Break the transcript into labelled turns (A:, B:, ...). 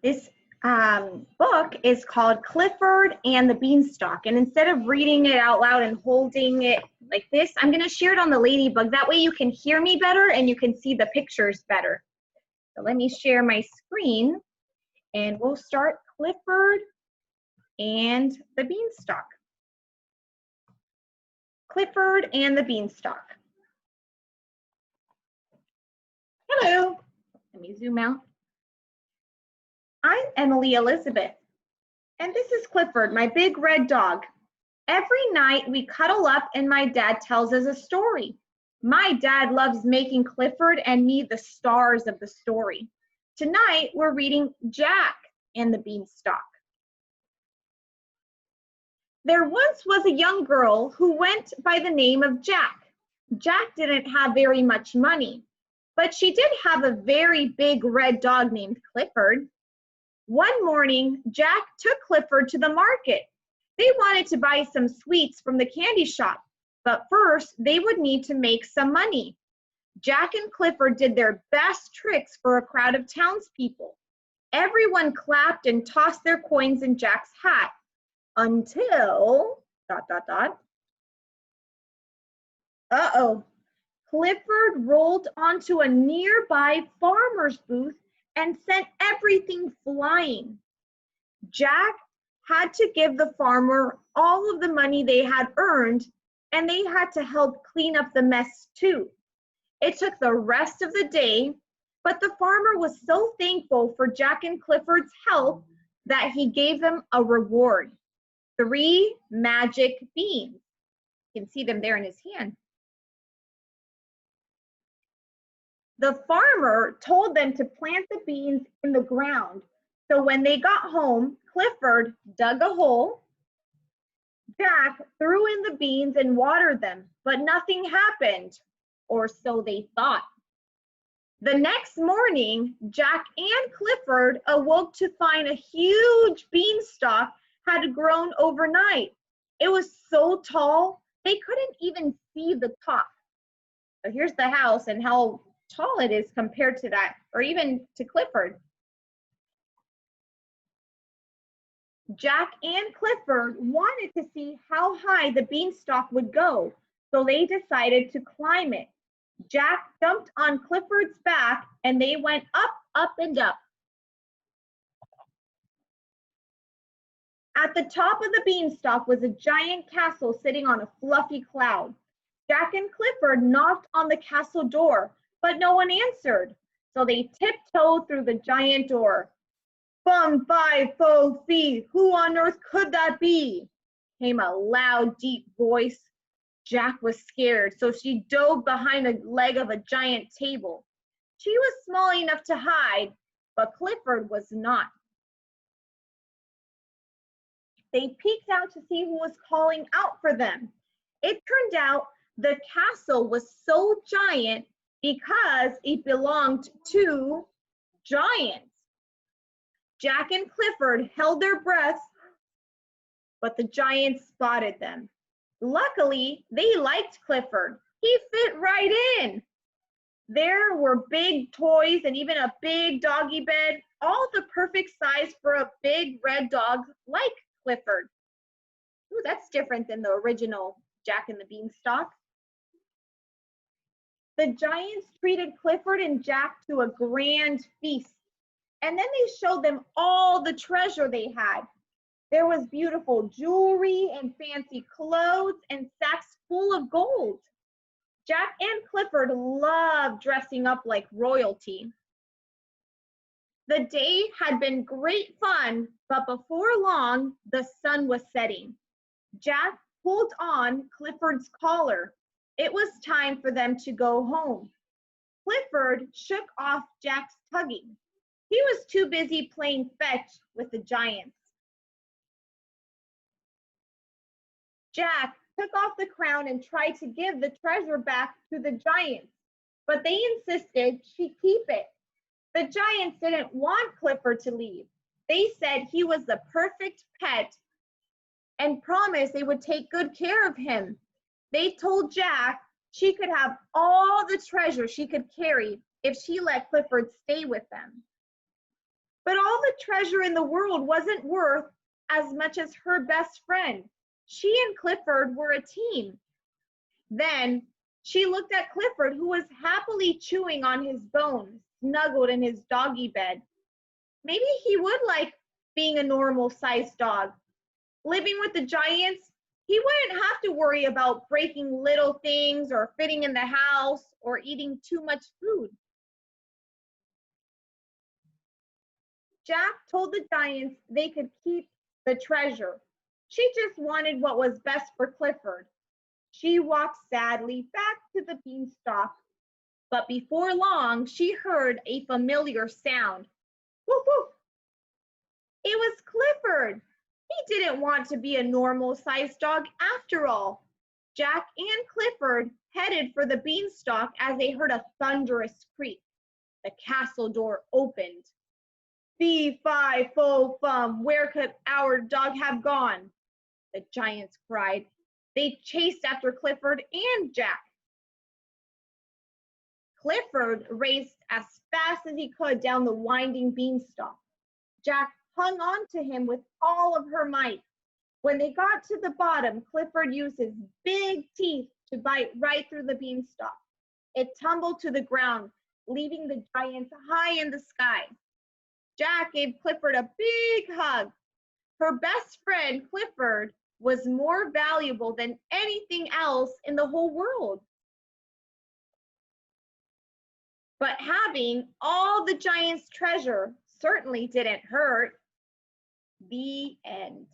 A: This book is called Clifford and the Beanstalk. And instead of reading it out loud and holding it like this, I'm going to share it on the ladybug. That way you can hear me better and you can see the pictures better. So let me share my screen and we'll start Clifford and the Beanstalk. Clifford and the Beanstalk. Hello. Let me zoom out. I'm Emily Elizabeth, and this is Clifford, my big red dog. Every night we cuddle up and my dad tells us a story. My dad loves making Clifford and me the stars of the story. Tonight we're reading Jack and the Beanstalk. There once was a young girl who went by the name of Jack. Jack didn't have very much money, but she did have a very big red dog named Clifford. One morning, Jack took Clifford to the market. They wanted to buy some sweets from the candy shop, but first they would need to make some money. Jack and Clifford did their best tricks for a crowd of townspeople. Everyone clapped and tossed their coins in Jack's hat until ... Uh-oh. Clifford rolled onto a nearby farmer's booth and sent everything flying. Jack had to give the farmer all of the money they had earned, and they had to help clean up the mess too. It took the rest of the day, but the farmer was so thankful for Jack and Clifford's help that he gave them a reward: 3 magic beans. You can see them there in his hand. The farmer told them to plant the beans in the ground. So when they got home, Clifford dug a hole. Jack threw in the beans and watered them, but nothing happened, or so they thought. The next morning, Jack and Clifford awoke to find a huge beanstalk had grown overnight. It was so tall, they couldn't even see the top. So here's the house and how tall it is compared to that, or even to Clifford. Jack and Clifford wanted to see how high the beanstalk would go, so they decided to climb it. Jack jumped on Clifford's back and they went up, up, and up. At the top of the beanstalk was a giant castle sitting on a fluffy cloud. Jack and Clifford knocked on the castle door, but no one answered, so they tiptoed through the giant door. Bum, fi, fo, fee, who on earth could that be? Came a loud, deep voice. Jack was scared, so she dove behind a leg of a giant table. She was small enough to hide, but Clifford was not. They peeked out to see who was calling out for them. It turned out the castle was so giant because it belonged to giants. Jack and Clifford held their breaths, but the giants spotted them. Luckily, they liked Clifford. He fit right in. There were big toys and even a big doggy bed, all the perfect size for a big red dog like Clifford. Ooh, that's different than the original Jack and the Beanstalk. The giants treated Clifford and Jack to a grand feast, and then they showed them all the treasure they had. There was beautiful jewelry and fancy clothes and sacks full of gold. Jack and Clifford loved dressing up like royalty. The day had been great fun, but before long, the sun was setting. Jack pulled on Clifford's collar. It was time for them to go home. Clifford shook off Jack's tugging. He was too busy playing fetch with the giants. Jack took off the crown and tried to give the treasure back to the giants, but they insisted she keep it. The giants didn't want Clifford to leave. They said he was the perfect pet and promised they would take good care of him. They told Jack she could have all the treasure she could carry if she let Clifford stay with them. But all the treasure in the world wasn't worth as much as her best friend. She and Clifford were a team. Then she looked at Clifford, who was happily chewing on his bones, snuggled in his doggy bed. Maybe he would like being a normal-sized dog. Living with the giants, he wouldn't have to worry about breaking little things or fitting in the house or eating too much food. Jack told the giants they could keep the treasure. She just wanted what was best for Clifford. She walked sadly back to the beanstalk, but before long, she heard a familiar sound. Woof, woof. It was Clifford. He didn't want to be a normal-sized dog after all. Jack and Clifford headed for the beanstalk as they heard a thunderous creak. The castle door opened. Fee, fi, fo, fum, where could our dog have gone? The giants cried. They chased after Clifford and Jack. Clifford raced as fast as he could down the winding beanstalk. Jack hung on to him with all of her might. When they got to the bottom, Clifford used his big teeth to bite right through the beanstalk. It tumbled to the ground, leaving the giants high in the sky. Jack gave Clifford a big hug. Her best friend, Clifford, was more valuable than anything else in the whole world. But having all the giants' treasure certainly didn't hurt. The end.